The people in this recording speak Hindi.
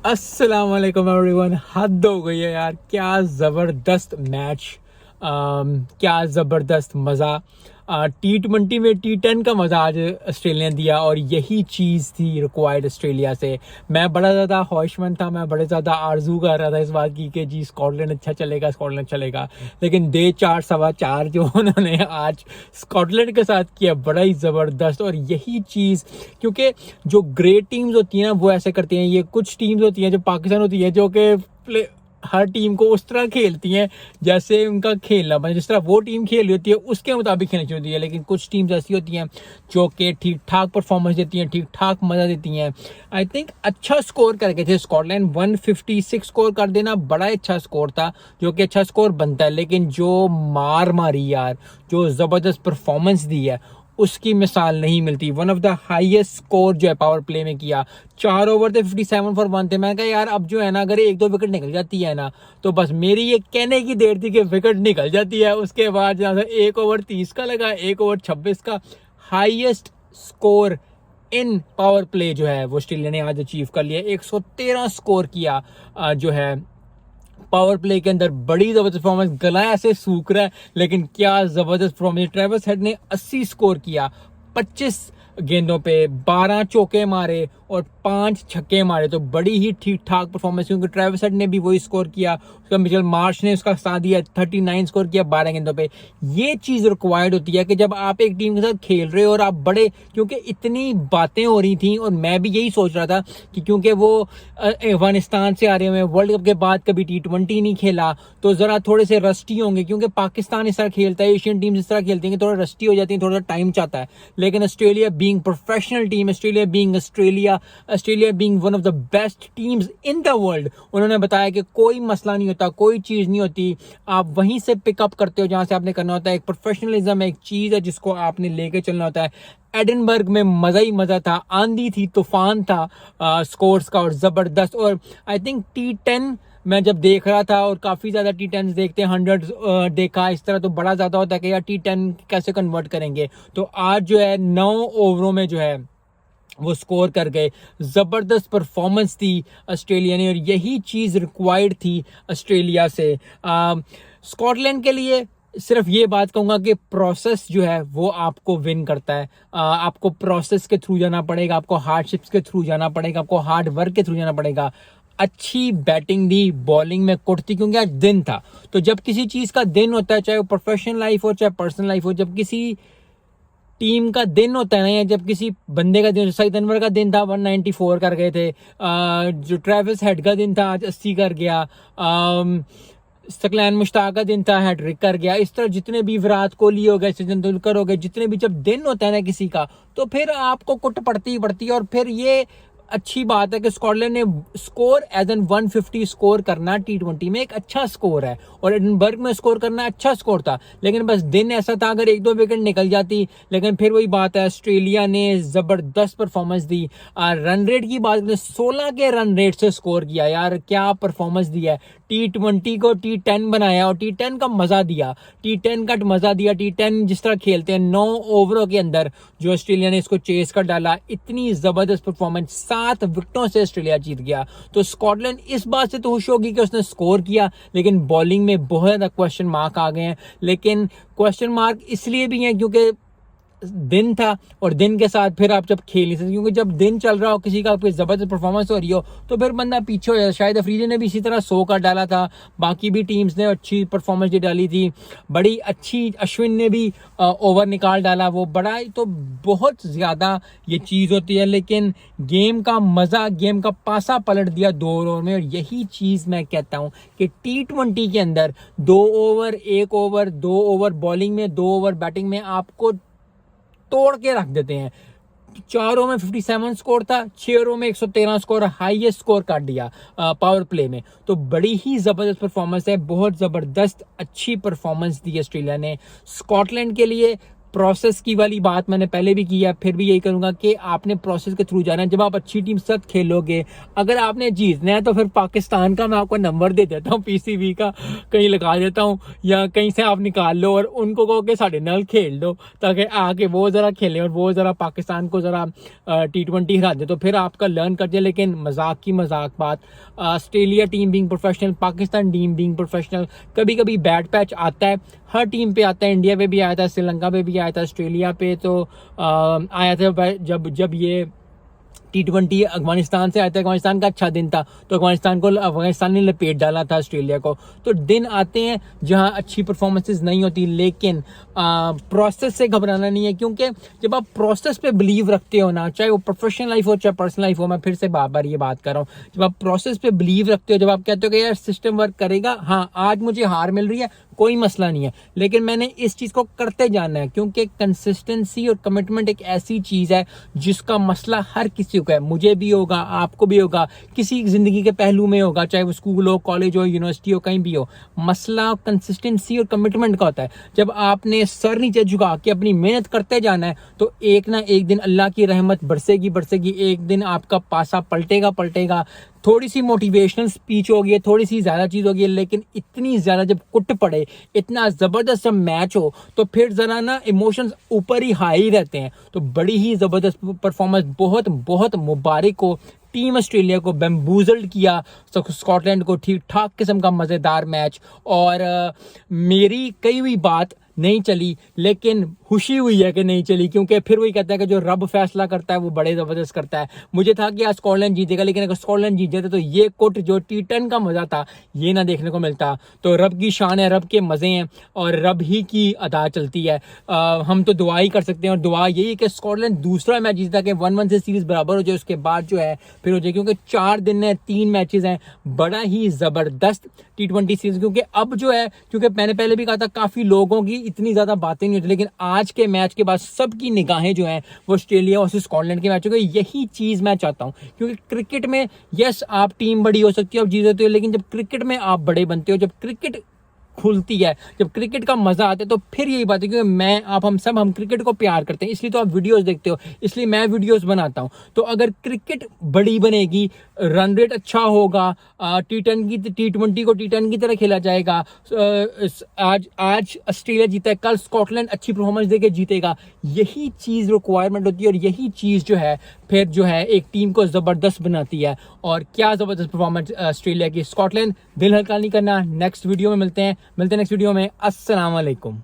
अस्सलाम वालेकुम एवरीवन। हद हो गई है यार, क्या ज़बरदस्त मैच। क्या ज़बरदस्त मज़ा। T20 में T10 का मज़ा आज ऑस्ट्रेलिया ने दिया और यही चीज़ थी रिक्वायर्ड ऑस्ट्रेलिया से। मैं बड़ा ज़्यादा ख्वाहिशमंद था, मैं बड़े ज़्यादा आरजू कर रहा था इस बात की कि जी स्कॉटलैंड अच्छा चलेगा, स्कॉटलैंड चलेगा। लेकिन डे 4 सवा 4 जो उन्होंने आज स्कॉटलैंड के साथ किया, बड़ा ही ज़बरदस्त। और यही चीज़, क्योंकि जो ग्रेट टीम्स होती हैं ना वो ऐसे करती हैं। ये कुछ टीम्स होती हैं जो पाकिस्तान होती है जो कि हर टीम को उस तरह खेलती हैं जैसे उनका खेलना, मतलब जिस तरह वो टीम खेल रही होती है उसके मुताबिक खेलनी चाहिए होती है। लेकिन कुछ टीम्स ऐसी होती हैं जो कि ठीक ठाक परफॉर्मेंस देती हैं, ठीक ठाक मजा देती हैं। आई थिंक अच्छा स्कोर करके थे स्कॉटलैंड, 156 स्कोर कर देना बड़ा अच्छा स्कोर था, जो कि अच्छा स्कोर बनता है। लेकिन जो मार मारी यार, जो जबरदस्त परफॉर्मेंस दी है, उसकी मिसाल नहीं मिलती। One of the highest score जो है पावर प्ले में किया, 4 ओवर थे, 57 फॉर 1 थे। मैं कहा यार अब जो है ना, अगर एक दो विकेट निकल जाती है ना तो बस मेरी ये कहने की देर थी कि विकेट निकल जाती है। उसके बाद जहाँ से 1 ओवर 30 का लगा, 1 ओवर 26 का highest score in power play जो है वो ऑस्ट्रेलिया ने आज अचीव कर लिया। 113 स्कोर किया जो है पावर प्ले के अंदर। बड़ी जबरदस्त परफॉर्मेंस, गला ऐसे सूख रहा है लेकिन क्या जबरदस्त परफॉर्मेंस। ट्रेविस हेड ने 80 स्कोर किया, 25 गेंदों पे 12 चौके मारे और 5 छक्के मारे। तो बड़ी ही ठीक ठाक परफॉर्मेंस, क्योंकि ट्रेविस हेड ने भी वही स्कोर किया, उसका मिचेल मार्श ने उसका साथ दिया, 39 स्कोर किया 12 गेंदों पे। ये चीज रिक्वायर्ड होती है कि जब आप एक टीम के साथ खेल रहे हो और आप बड़े, क्योंकि इतनी बातें हो रही थी और मैं भी यही सोच रहा था कि क्योंकि वो अफगानिस्तान से आ रहे हैं, वर्ल्ड कप के बाद कभी T20 नहीं खेला तो जरा थोड़े से रस्टी होंगे, क्योंकि पाकिस्तान इस तरह खेलता है, एशियन टीम इस तरह खेलती है, थोड़ा रस्टी हो जाती है, थोड़ा टाइम चाहता है। लेकिन Australia being professional team, Australia being one of the best teams in the world, उन्होंने बताया कि कोई मसला नहीं होता, कोई चीज नहीं होती, आप वहीं से पिकअप करते हो जहां से आपने करना होता है। एक प्रोफेशनलिज्म एक चीज है जिसको आपने लेके चलना होता है। एडिनबर्ग में मजा ही मजा था, आंधी थी, तूफान था स्कोर्स का, और जबरदस्त। और आई थिंक T10 मैं जब देख रहा था, और काफी ज्यादा T10 देखते हैं, 100 देखा इस तरह तो बड़ा ज्यादा होता है कि यार T10 कैसे कन्वर्ट करेंगे। तो आज जो है 9 ओवरों में जो है वो स्कोर कर गए। जबरदस्त परफॉर्मेंस थी ऑस्ट्रेलिया ने, और यही चीज रिक्वायर्ड थी ऑस्ट्रेलिया से। स्कॉटलैंड के लिए सिर्फ ये बात कहूंगा कि प्रोसेस जो है वो आपको विन करता है। आपको प्रोसेस के थ्रू जाना पड़ेगा, आपको हार्डशिप्स के थ्रू जाना पड़ेगा, आपको हार्ड वर्क के थ्रू जाना पड़ेगा। अच्छी बैटिंग दी, बॉलिंग में कुटती, क्योंकि आज दिन था। तो जब किसी चीज का दिन होता है, चाहे वो प्रोफेशनल लाइफ हो चाहे पर्सनल लाइफ हो, जब किसी टीम का दिन होता है ना, या जब किसी बंदे का दिन, सईद अनवर का दिन था 194 कर गए थे, जो ट्रेविस हेड का दिन था आज 80 कर गया, सकलैन मुश्ताक का दिन था, हैट्रिक कर गया। इस तरह जितने भी विराट कोहली हो गए, सचिन तेंदुलकर हो गए, जितने भी जब दिन होता है ना किसी का, तो फिर आपको कुट पड़ती ही पड़ती है। और फिर ये अच्छी बात है कि स्कॉटलैंड ने स्कोर एज एन 150 स्कोर करना T20 में एक अच्छा स्कोर है, और एडिनबर्ग में स्कोर करना अच्छा स्कोर था। लेकिन बस दिन ऐसा था, अगर एक दो विकेट निकल जाती। लेकिन फिर वही बात है, ऑस्ट्रेलिया ने जबरदस्त परफॉर्मेंस दी। रन रेट की बात करें, 16 के रन रेट से स्कोर किया यार, क्या परफॉर्मेंस दिया है। T20 को T10 बनाया और T10 का मजा दिया, T10 का मजा दिया। T10 जिस तरह खेलते हैं 9 ओवरों के अंदर जो ऑस्ट्रेलिया ने इसको चेस कर डाला, इतनी जबरदस्त परफॉर्मेंस, 7 विकेटों से ऑस्ट्रेलिया जीत गया। तो स्कॉटलैंड इस बात से तो खुश होगी कि उसने स्कोर किया, लेकिन बॉलिंग में बहुत ज्यादा क्वेश्चन मार्क आ गए हैं। लेकिन क्वेश्चन मार्क इसलिए भी हैं क्योंकि दिन था, और दिन के साथ फिर आप जब खेल नहीं सकते, क्योंकि जब दिन चल रहा हो, किसी का कोई जबरदस्त परफॉर्मेंस हो रही हो, तो फिर बंदा पीछे हो जाता। शायद अफरीदी ने भी इसी तरह 100 का डाला था, बाकी भी टीम्स ने अच्छी परफॉर्मेंस जो डाली थी, बड़ी अच्छी। अश्विन ने भी ओवर निकाल डाला, वो बड़ा तो बहुत ज्यादा ये चीज होती है। लेकिन गेम का मजा, गेम का पासा पलट दिया 2 ओवर में, और यही चीज मैं कहता हूं कि T20 के अंदर 2 ओवर, 1 ओवर, 2 ओवर बॉलिंग में, 2 ओवर बैटिंग में आपको तोड़ के रख देते हैं। 4 ओवर में 57 स्कोर था, 6 ओवर में 113 स्कोर, हाईएस्ट स्कोर काट दिया पावर प्ले में। तो बड़ी ही जबरदस्त परफॉर्मेंस है, बहुत जबरदस्त अच्छी परफॉर्मेंस दी ऑस्ट्रेलिया ने। स्कॉटलैंड के लिए प्रोसेस की वाली बात मैंने पहले भी की है, फिर भी यही करूंगा कि आपने प्रोसेस के थ्रू जाना है। जब आप अच्छी टीम के साथ खेलोगे, अगर आपने जीतना है तो फिर पाकिस्तान का मैं आपको नंबर दे देता हूँ, पीसीबी का कहीं लगा देता हूँ, या कहीं से आप निकाल लो और उनको कहो कि साढ़े नाल खेल दो, ताकि आके वो ज़रा खेलें और वो ज़रा पाकिस्तान को ज़रा T20 हरा दे, तो फिर आपका लर्न कर जाए। लेकिन मजाक की मजाक बात, Australia team being professional, Pakistan team being professional, कभी कभी बैड पैच आता है, हर टीम पे आता है। इंडिया पे भी आया था, श्रीलंका पे भी आया था, ऑस्ट्रेलिया पे तो आया था जब ये T20 अफगानिस्तान से आया था। अफगानिस्तान का अच्छा दिन था तो अफगानिस्तान ने लपेट डाला था ऑस्ट्रेलिया को। तो दिन आते हैं जहां अच्छी परफॉर्मेंसेस नहीं होती, लेकिन प्रोसेस से घबराना नहीं है, क्योंकि जब आप प्रोसेस पे बिलीव रखते हो ना, चाहे वो प्रोफेशनल लाइफ हो चाहे पर्सनल लाइफ हो, मैं फिर से बार बार ये बात कर रहा हूँ, जब आप प्रोसेस पे बिलीव रखते हो, जब आप कहते हो कि यार सिस्टम वर्क करेगा, हाँ आज मुझे हार मिल रही है कोई मसला नहीं है, लेकिन मैंने इस चीज को करते जाना है, क्योंकि कंसिस्टेंसी और कमिटमेंट एक ऐसी चीज है जिसका मसला हर किसी को है। मुझे भी होगा, आपको भी होगा, किसी जिंदगी के पहलू में होगा, चाहे वो स्कूल हो, कॉलेज हो, यूनिवर्सिटी हो, कहीं भी हो। मसला कंसिस्टेंसी और कमिटमेंट का होता है। जब आपने सर नीचे झुका के अपनी मेहनत करते जाना है, तो एक ना एक दिन अल्लाह की रहमत बरसेगी, एक दिन आपका पासा पलटेगा। थोड़ी सी मोटिवेशनल स्पीच होगी, थोड़ी सी ज्यादा चीज होगी, लेकिन इतनी ज्यादा जब कुट पड़े, इतना जबरदस्त मैच हो, तो फिर जरा ना इमोशंस ऊपर ही हाई रहते हैं। तो बड़ी ही जबरदस्त परफॉर्मेंस, बहुत बहुत मुबारक हो टीम ऑस्ट्रेलिया को, बैम्बूजल्ड किया स्कॉटलैंड को, ठीक ठाक किस्म का मजेदार मैच। और मेरी कई हुई बात नहीं चली, लेकिन खुशी हुई है कि नहीं चली, क्योंकि फिर वही कहता है कि जो रब फैसला करता है वो बड़े जबरदस्त करता है। मुझे था कि आज स्कॉटलैंड जीतेगा, लेकिन अगर स्कॉटलैंड जीत जाते तो ये कुट जो T10 का मजा था ये ना देखने को मिलता। तो रब की शान है, रब के मजे हैं और रब ही की अदा चलती है। हम तो दुआ ही कर सकते हैं, और दुआ यही है कि स्कॉटलैंड दूसरा मैच जीता, कि 1-1 से सीरीज बराबर हो जाए, उसके बाद जो है फिर हो जाए, क्योंकि 4 दिन है, 3 मैचेस हैं, बड़ा ही जबरदस्त T20 सीरीज। क्योंकि अब जो है, क्योंकि मैंने पहले भी कहा था, काफी लोगों की इतनी ज्यादा बातें नहीं होती, लेकिन आज के मैच के बाद सबकी निगाहें जो हैं वो ऑस्ट्रेलिया और स्कॉटलैंड के मैच हो गए। यही चीज मैं चाहता हूं, क्योंकि क्रिकेट में यस आप टीम बड़ी हो सकती है, आप जीत होते हो, लेकिन जब क्रिकेट में आप बड़े बनते हो, जब क्रिकेट खुलती है, जब क्रिकेट का मजा आता है, तो फिर यही बात है, क्योंकि हम क्रिकेट को प्यार करते हैं, इसलिए तो आप वीडियोस देखते हो, इसलिए मैं वीडियोस बनाता हूं। तो अगर क्रिकेट बड़ी बनेगी, रन रेट अच्छा होगा, T20 को T10 की तरह खेला जाएगा, आज ऑस्ट्रेलिया जीता है, कल स्कॉटलैंड अच्छी परफॉर्मेंस देके जीतेगा, यही चीज रिक्वायरमेंट होती है, और यही चीज जो है फिर जो है एक टीम को जबरदस्त बनाती है। और क्या जबरदस्त परफॉर्मेंस ऑस्ट्रेलिया की। स्कॉटलैंड दिल हल्का नहीं करना। नेक्स्ट वीडियो में मिलते हैं नेक्स्ट वीडियो में। अस्सलाम वालेकुम।